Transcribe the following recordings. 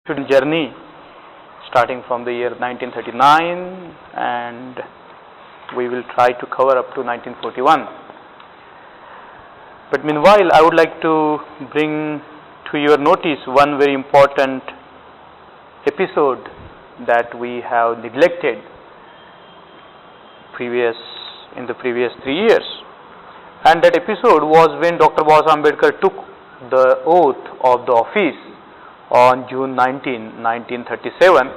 Student journey starting from the year 1939, and we will try to cover up to 1941. But meanwhile, I would like to bring to your notice one very important episode that we have neglected in the previous 3 years. And that episode was when Dr. Ambedkar took the oath of the office on June 19, 1937.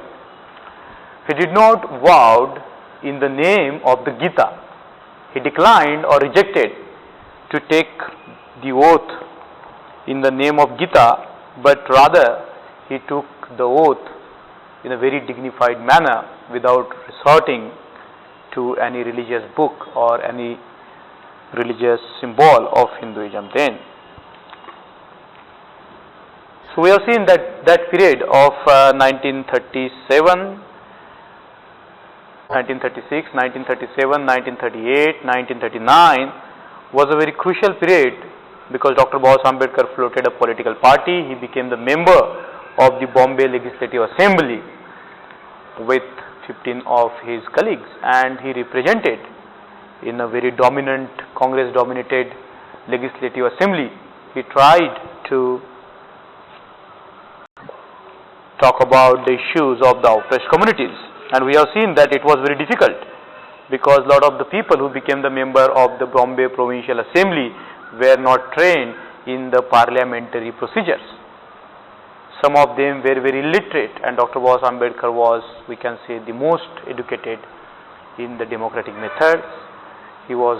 He did not vow in the name of the Gita. He declined or rejected to take the oath in the name of Gita, but rather he took the oath in a very dignified manner without resorting to any religious book or any religious symbol of Hinduism then. So we have seen that period of 1937, 1936, 1937, 1938, 1939 was a very crucial period because Dr. Ambedkar floated a political party. He became the member of the Bombay Legislative Assembly with 15 of his colleagues, and he represented in a very dominant Congress-dominated Legislative Assembly. He tried to talk about the issues of the oppressed communities, and we have seen that it was very difficult because a lot of the people who became the member of the Bombay Provincial Assembly were not trained in the parliamentary procedures. Some of them were very illiterate, and Dr. Ambedkar was, we can say, the most educated in the democratic methods. He was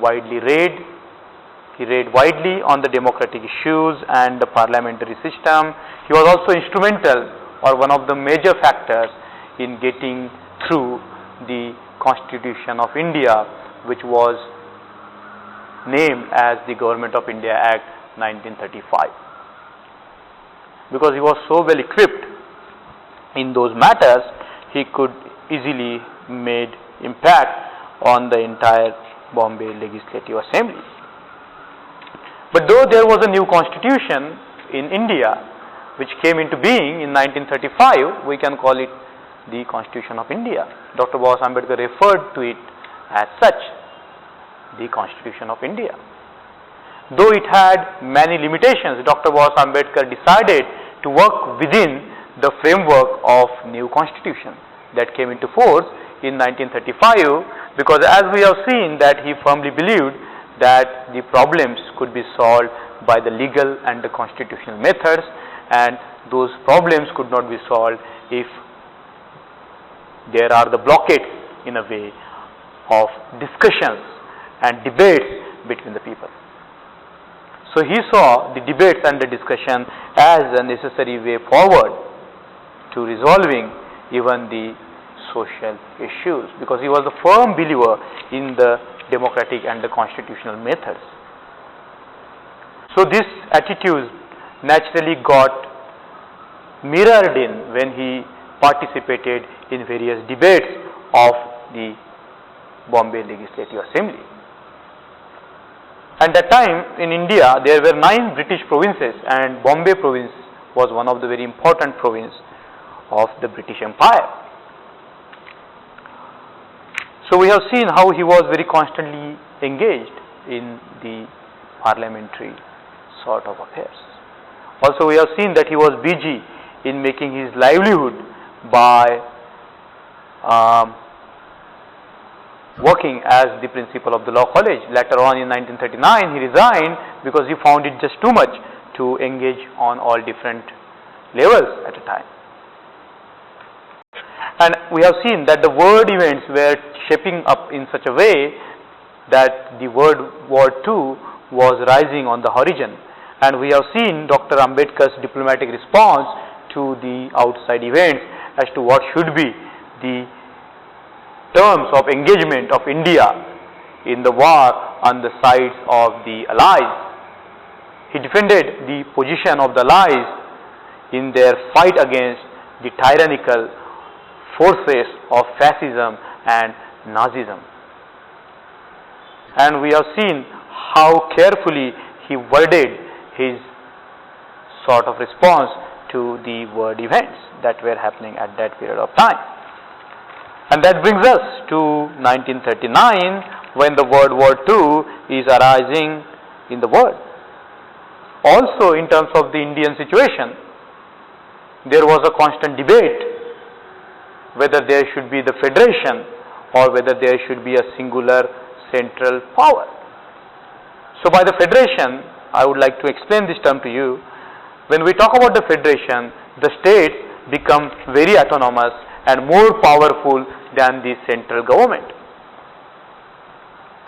widely read. He read widely on the democratic issues and the parliamentary system. He was also instrumental or one of the major factors in getting through the Constitution of India, which was named as the Government of India Act 1935. Because he was so well equipped in those matters, he could easily make impact on the entire Bombay Legislative Assembly. But though there was a new constitution in India which came into being in 1935, we can call it the Constitution of India. Dr. Ambedkar referred to it as such, the Constitution of India. Though it had many limitations, Dr. Ambedkar decided to work within the framework of new constitution that came into force in 1935, because as we have seen that he firmly believed that the problems could be solved by the legal and the constitutional methods, and those problems could not be solved if there are the blockades in a way of discussions and debates between the people. So he saw the debates and the discussion as a necessary way forward to resolving even the social issues, because he was a firm believer in the democratic and the constitutional methods. So this attitude naturally got mirrored in when he participated in various debates of the Bombay Legislative Assembly. At that time in India there were 9 British provinces, and Bombay province was one of the very important provinces of the British Empire. So we have seen how he was very constantly engaged in the parliamentary sort of affairs. Also we have seen that he was busy in making his livelihood by working as the principal of the law college. Later on in 1939 he resigned because he found it just too much to engage on all different levels at a time. And we have seen that the world events were shaping up in such a way that the World War II was rising on the horizon, and we have seen Dr. Ambedkar's diplomatic response to the outside events as to what should be the terms of engagement of India in the war on the sides of the Allies. He defended the position of the Allies in their fight against the tyrannical forces of fascism and Nazism. And we have seen how carefully he worded his sort of response to the world events that were happening at that period of time. And that brings us to 1939, when the World War II is arising in the world. Also, in terms of the Indian situation, there was a constant debate whether there should be the federation or whether there should be a singular central power. So by the federation, I would like to explain this term to you. When we talk about the federation, the states become very autonomous and more powerful than the central government.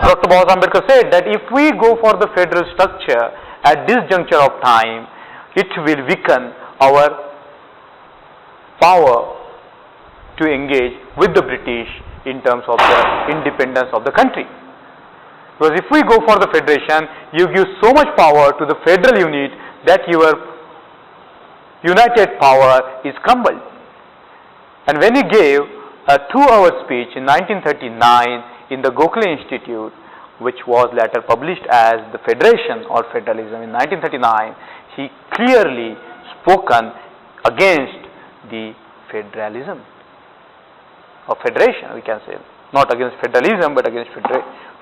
Dr. Ambedkar said that if we go for the federal structure at this juncture of time, it will weaken our power to engage with the British in terms of the independence of the country. Because if we go for the federation, you give so much power to the federal unit that your united power is crumbled. And when he gave a 2-hour speech in 1939 in the Gokhale Institute, which was later published as the Federation or Federalism in 1939, he clearly spoken against the federalism or federation, we can say, not against federalism but against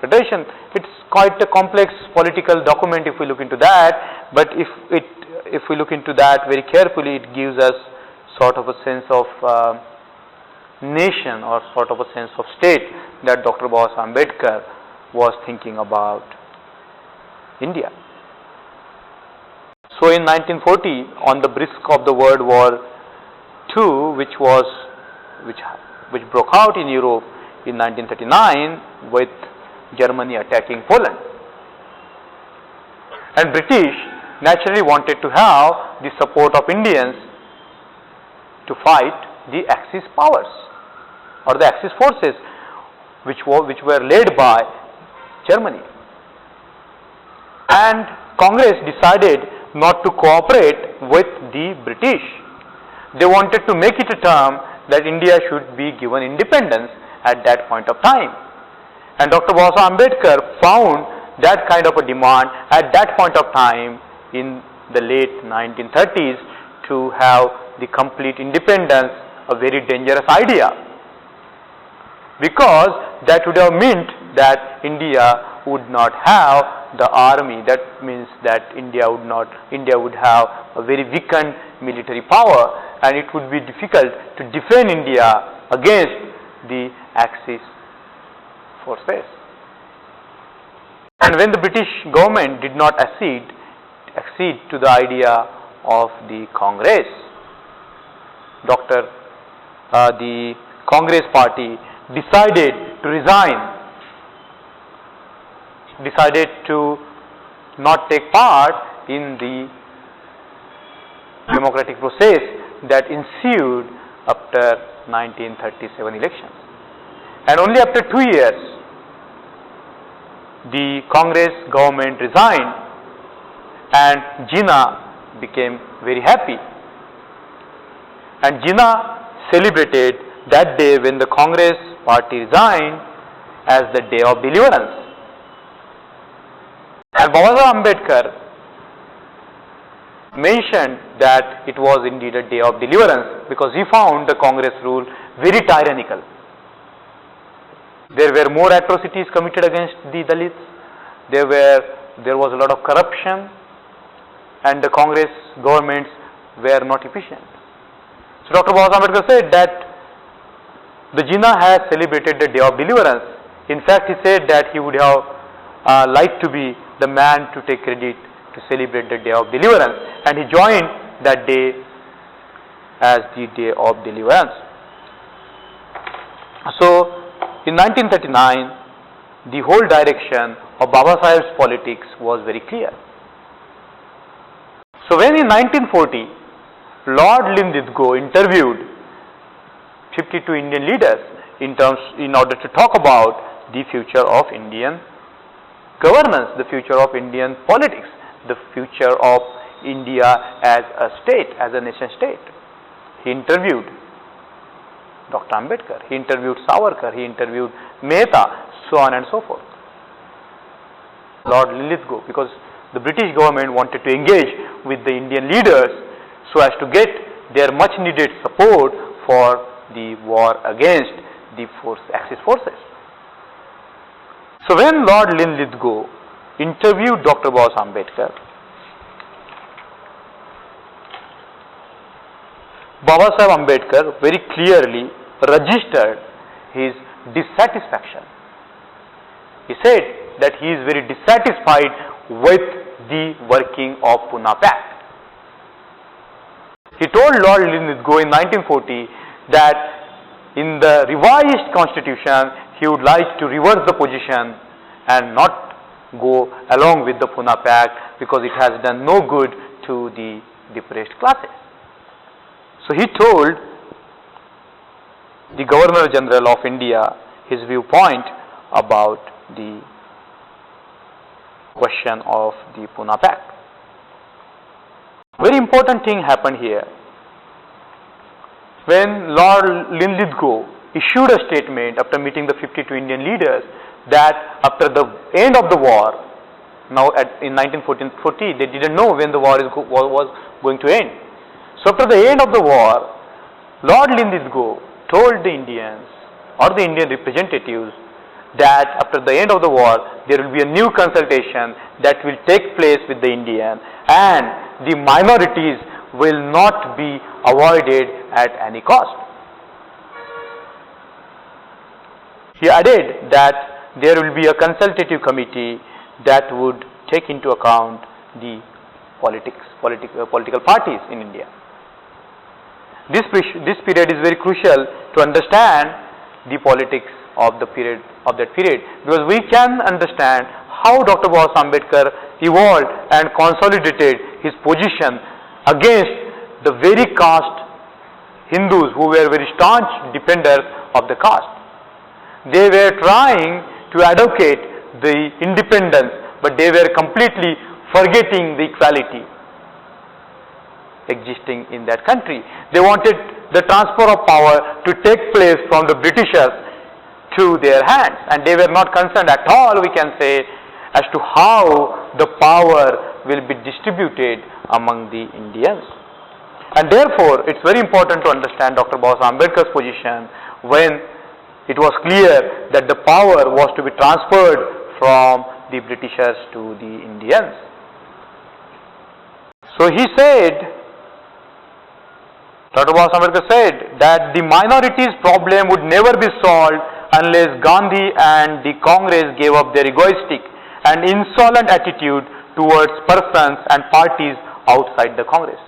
federation. It's quite a complex political document if we look into that, but if we look into that very carefully, it gives us sort of a sense of nation or sort of a sense of state that Dr. Ambedkar was thinking about India. So in 1940, on the brisk of the World War II, which broke out in Europe in 1939 with Germany attacking Poland, and British naturally wanted to have the support of Indians to fight the Axis powers or the Axis forces, which were led by Germany. And Congress decided not to cooperate with the British. They wanted to make it a term that India should be given independence at that point of time. And Dr. Ambedkar found that kind of a demand at that point of time in the late 1930s to have the complete independence a very dangerous idea, because that would have meant that India would not have the army. That means that India would have a very weakened military power, and it would be difficult to defend India against the Axis forces. And when the British government did not accede to the idea of the Congress, the Congress party decided to resign, decided to not take part in the democratic process that ensued after 1937 elections. And only after 2 years, the Congress government resigned and Jinnah became very happy. And Jinnah celebrated that day when the Congress party resigned as the day of deliverance. And Baba Ambedkar mentioned that it was indeed a day of deliverance because he found the Congress rule very tyrannical. There were more atrocities committed against the Dalits. There was a lot of corruption, and the Congress governments were not efficient. So Dr. Baba Ambedkar said that the Jinnah has celebrated the day of deliverance. In fact, he said that he would have liked to be the man to take credit to celebrate the day of deliverance, and he joined that day as the day of deliverance. So in 1939, the whole direction of Baba Saheb's politics was very clear. So when in 1940, Lord Linlithgow interviewed 52 Indian leaders in order to talk about the future of Indian governance, the future of Indian politics, the future of India as a state, as a nation state. He interviewed Dr. Ambedkar, he interviewed Savarkar, he interviewed Mehta, so on and so forth. Lord Linlithgow, because the British government wanted to engage with the Indian leaders, so as to get their much needed support for the war against the Axis forces. So when Lord Linlithgow interviewed Dr. Baba Ambedkar, Baba Saheb Ambedkar very clearly registered his dissatisfaction. He said that he is very dissatisfied with the working of Pune Pact. He told Lord Linlithgow in 1940 that in the revised constitution he would like to reverse the position and not go along with the Pune Pact because it has done no good to the depressed classes. So he told the Governor General of India his viewpoint about the question of the Pune Pact. Very important thing happened here. When Lord Linlithgow issued a statement after meeting the 52 Indian leaders that after the end of the war, now in 1940 they didn't know when the war was going to end. So after the end of the war, Lord Linlithgow told the Indians or the Indian representatives that after the end of the war there will be a new consultation that will take place with the Indian and the minorities will not be avoided at any cost. He added that there will be a consultative committee that would take into account the political parties in India. This period is very crucial to understand the politics of that period, because we can understand how Dr. Baba Ambedkar evolved and consolidated his position against the very caste Hindus who were very staunch defenders of the caste. They were trying to advocate the independence, but they were completely forgetting the equality existing in that country. They wanted the transfer of power to take place from the Britishers to their hands, and they were not concerned at all, we can say, as to how the power will be distributed among the Indians. And therefore, it's very important to understand Dr. Baba Ambedkar's position when it was clear that the power was to be transferred from the Britishers to the Indians. So he said, Dr. Baba Ambedkar said that the minorities problem would never be solved unless Gandhi and the Congress gave up their egoistic and insolent attitude towards persons and parties outside the Congress.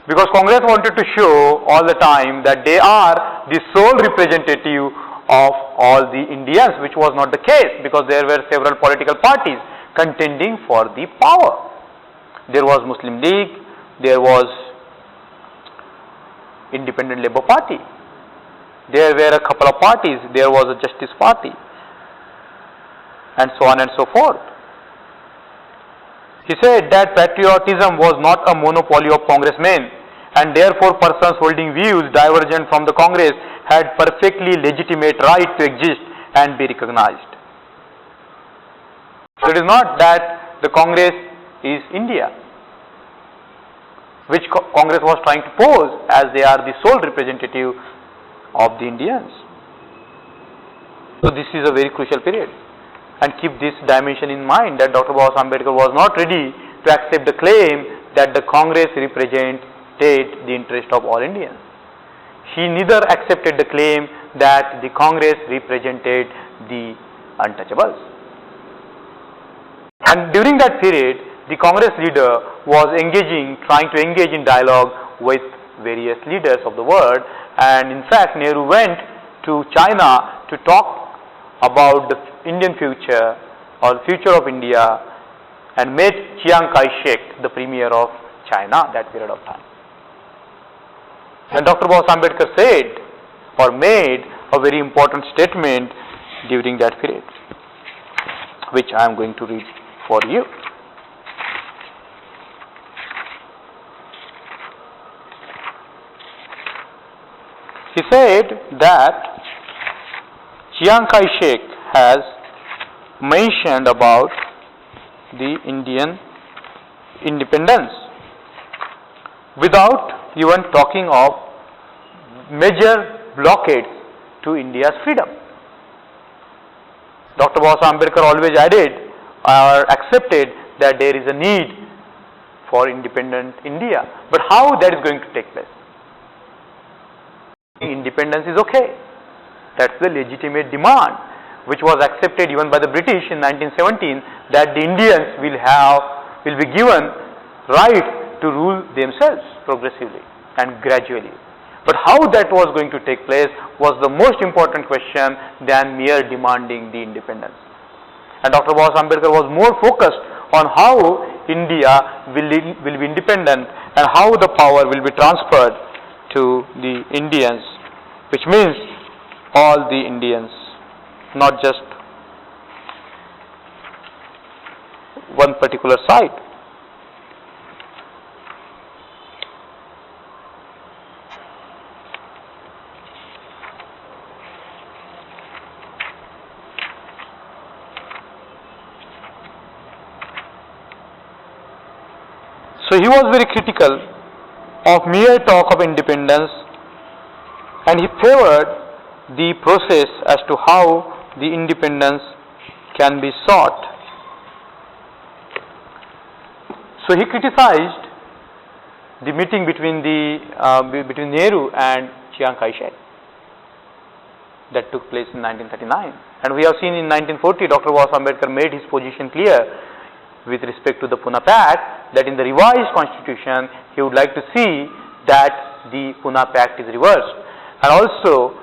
Because Congress wanted to show all the time that they are the sole representative of all the Indians, which was not the case, because there were several political parties contending for the power. There was Muslim League, there was Independent Labour Party, there were a couple of parties, there was a Justice Party, and so on and so forth. He said that patriotism was not a monopoly of congressmen, and therefore persons holding views divergent from the Congress had perfectly legitimate right to exist and be recognized. So it is not that the Congress is India, which Congress was trying to pose as they are the sole representative of the Indians. So this is a very crucial period, and keep this dimension in mind, that Dr. Baba Ambedkar was not ready to accept the claim that the Congress represented the interest of all Indians. He neither accepted the claim that the Congress represented the untouchables. And during that period, the Congress leader was trying to engage in dialogue with various leaders of the world, and in fact Nehru went to China to talk about the Indian future or the future of India, and met Chiang Kai-shek, the premier of China, that period of time. And Dr. Baba Ambedkar said or made a very important statement during that period, which I am going to read for you. He said that Chiang Kai-shek has mentioned about the Indian independence, without even talking of major blockades to India's freedom. Dr. Ambedkar always added or accepted that there is a need for independent India. But how that is going to take place? Independence is okay. That's the legitimate demand which was accepted even by the British in 1917, that the Indians will be given right to rule themselves progressively and gradually. But how that was going to take place was the most important question than mere demanding the independence. And Dr. Ambedkar was more focused on how India will be independent and how the power will be transferred to the Indians, which means all the Indians, not just one particular side. So he was very critical of mere talk of independence, and he favored the process as to how the independence can be sought. So he criticized the meeting between Nehru and Chiang Kai-shek that took place in 1939, and we have seen in 1940 Dr. Ambedkar made his position clear with respect to the Pune Pact, that in the revised constitution he would like to see that the Pune Pact is reversed. And also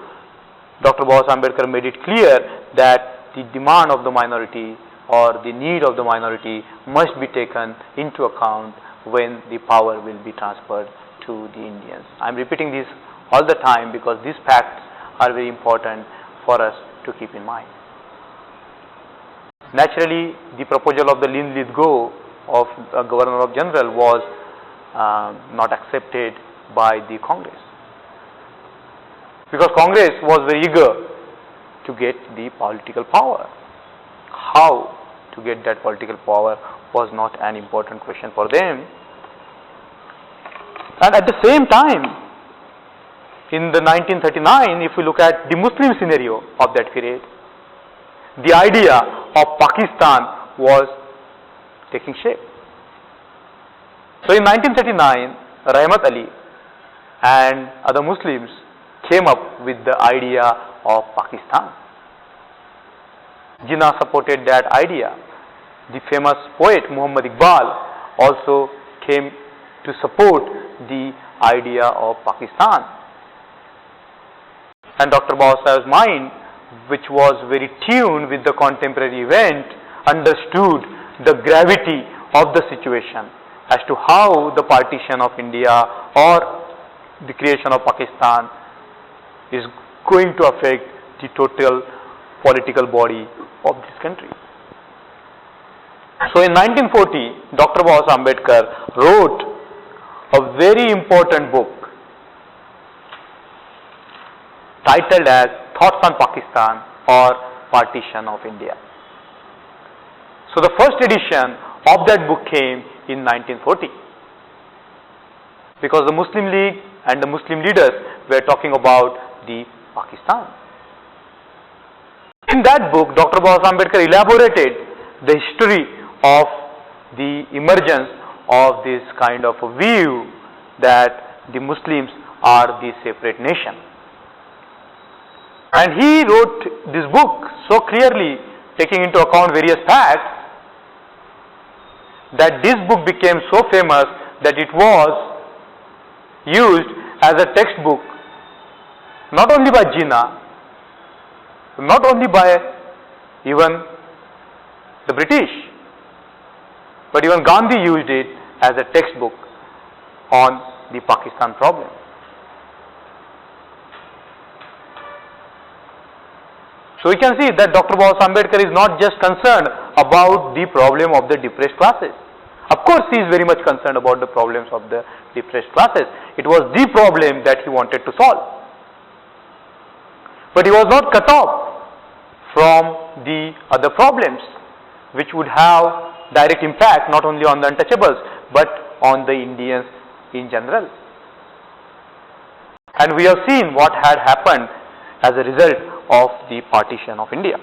Dr. Ambedkar made it clear that the demand of the minority or the need of the minority must be taken into account when the power will be transferred to the Indians. I am repeating this all the time because these facts are very important for us to keep in mind. Naturally, the proposal of the Lean Let Go of Governor of General was not accepted by the Congress, because Congress was very eager to get the political power. How to get that political power was not an important question for them. And at the same time, in the 1939, if we look at the Muslim scenario of that period, the idea of Pakistan was taking shape. So in 1939, Rahmat Ali and other Muslims came up with the idea of Pakistan. Jinnah supported that idea. The famous poet Muhammad Iqbal also came to support the idea of Pakistan. And Dr. Baba's mind, which was very tuned with the contemporary event, understood the gravity of the situation as to how the partition of India or the creation of Pakistan is going to affect the total political body of this country. So in 1940, Dr. Ambedkar wrote a very important book titled as Thoughts on Pakistan or Partition of India. So the first edition of that book came in 1940, because the Muslim League and the Muslim leaders were talking about the Pakistan. In that book, Dr. Ambedkar elaborated the history of the emergence of this kind of a view that the Muslims are the separate nation. And he wrote this book so clearly, taking into account various facts, that this book became so famous that it was used as a textbook not only by Jinnah, not only by even the British, but even Gandhi used it as a textbook on the Pakistan problem. So we can see that Dr. Ambedkar is not just concerned about the problem of the depressed classes. Of course, he is very much concerned about the problems of the depressed classes. It was the problem that he wanted to solve. But he was not cut off from the other problems which would have direct impact not only on the untouchables but on the Indians in general. And we have seen what had happened as a result of the partition of India.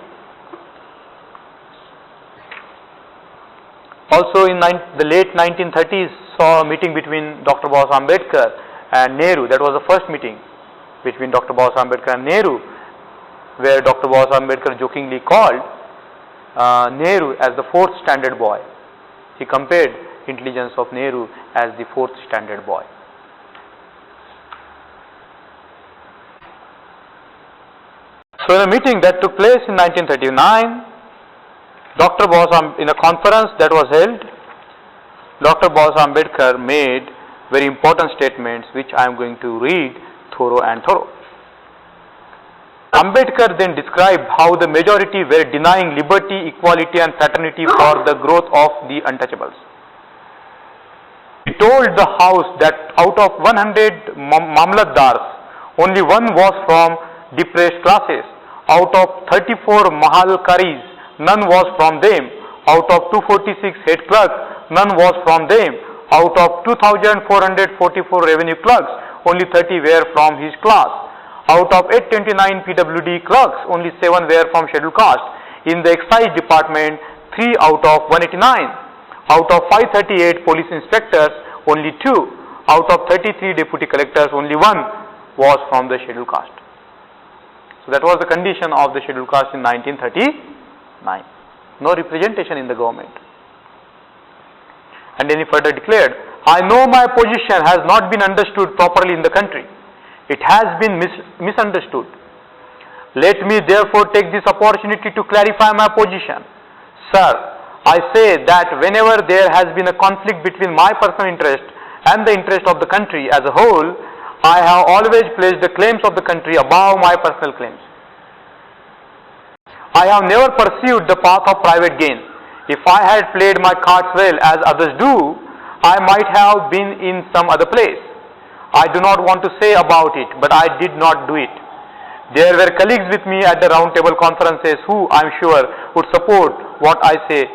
Also in the late 1930s saw a meeting between Dr. Ambedkar and Nehru. That was the first meeting between Dr. Ambedkar and Nehru, where Dr. Ambedkar jokingly called Nehru as the fourth standard boy. He compared intelligence of Nehru as the fourth standard boy. So in a meeting that took place in 1939, in a conference that was held, Dr. Ambedkar made very important statements which I am going to read thorough. Ambedkar then described how the majority were denying liberty, equality and fraternity for the growth of the untouchables. He told the House that out of 100 Mamlatdars, only one was from depressed classes. Out of 34 Mahalkaris, none was from them. Out of 246 head clerks, none was from them. Out of 2,444 revenue clerks, only 30 were from his class. Out of 829 PWD clerks, only 7 were from scheduled caste. In the excise department, 3 out of 189. Out of 538 police inspectors, only 2. Out of 33 deputy collectors, only 1 was from the scheduled caste. So that was the condition of the scheduled caste in 1939. No representation in the government. And then he further declared, I know my position has not been understood properly in the country. It has been misunderstood. Let me therefore take this opportunity to clarify my position. Sir, I say that whenever there has been a conflict between my personal interest and the interest of the country as a whole, I have always placed the claims of the country above my personal claims. I have never pursued the path of private gain. If I had played my cards well as others do, I might have been in some other place. I do not want to say about it, but I did not do it. There were colleagues with me at the round table conferences who, I am sure, would support what I say,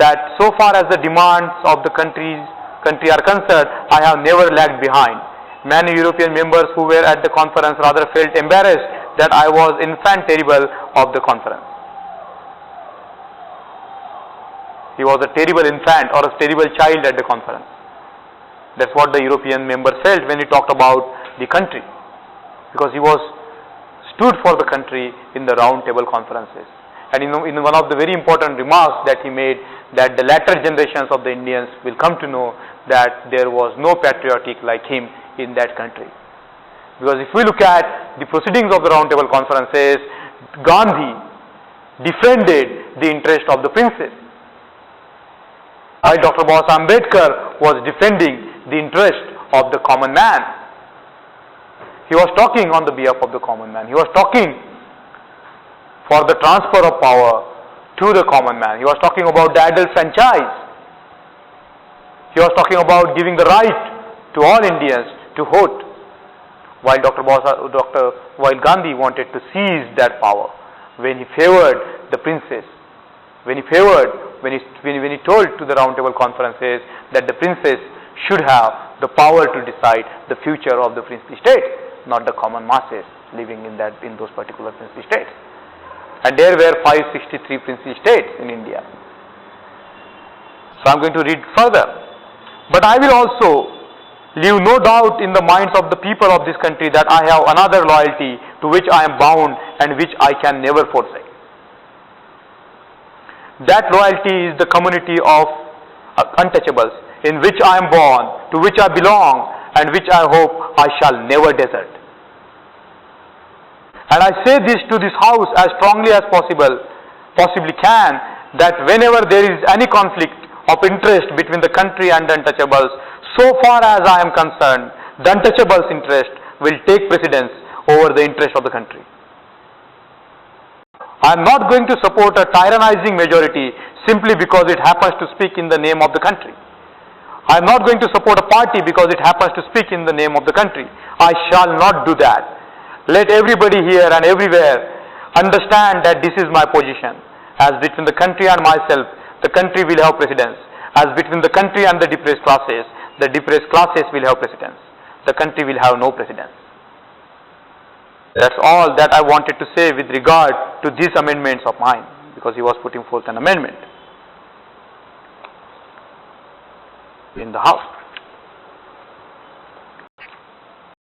that so far as the demands of the country are concerned, I have never lagged behind. Many European members who were at the conference rather felt embarrassed that I was infant terrible of the conference. He was a terrible infant or a terrible child at the conference. That's what the European member felt when he talked about the country, because he was stood for the country in the round table conferences. And in one of the very important remarks that he made, that the latter generations of the Indians will come to know that there was no patriotic like him in that country. Because if we look at the proceedings of the round table conferences, Gandhi defended the interest of the princes, while Dr. Ambedkar was defending the interest of the common man. He was talking on the behalf of the common man. He was talking for the transfer of power to the common man. He was talking about the adult franchise. He was talking about giving the right to all Indians to vote, while while Gandhi wanted to seize that power when he favored the princes. When he told to the round table conferences that the princes should have the power to decide the future of the princely states, not the common masses living in those particular princely states. And there were 563 princely states in India. So I am going to read further. But I will also leave no doubt in the minds of the people of this country that I have another loyalty to which I am bound and which I can never forsake. That loyalty is the community of untouchables in which I am born, to which I belong, and which I hope I shall never desert. And I say this to this house as strongly as possibly can, that whenever there is any conflict of interest between the country and the untouchables, so far as I am concerned, the untouchables' interest will take precedence over the interest of the country. I am not going to support a tyrannizing majority simply because it happens to speak in the name of the country. I am not going to support a party because it happens to speak in the name of the country. I shall not do that. Let everybody here and everywhere understand that this is my position. As between the country and myself, the country will have precedence. As between the country and the depressed classes, the depressed classes will have precedence. The country will have no precedence. That's all that I wanted to say with regard to these amendments of mine, because he was putting forth an amendment in the House.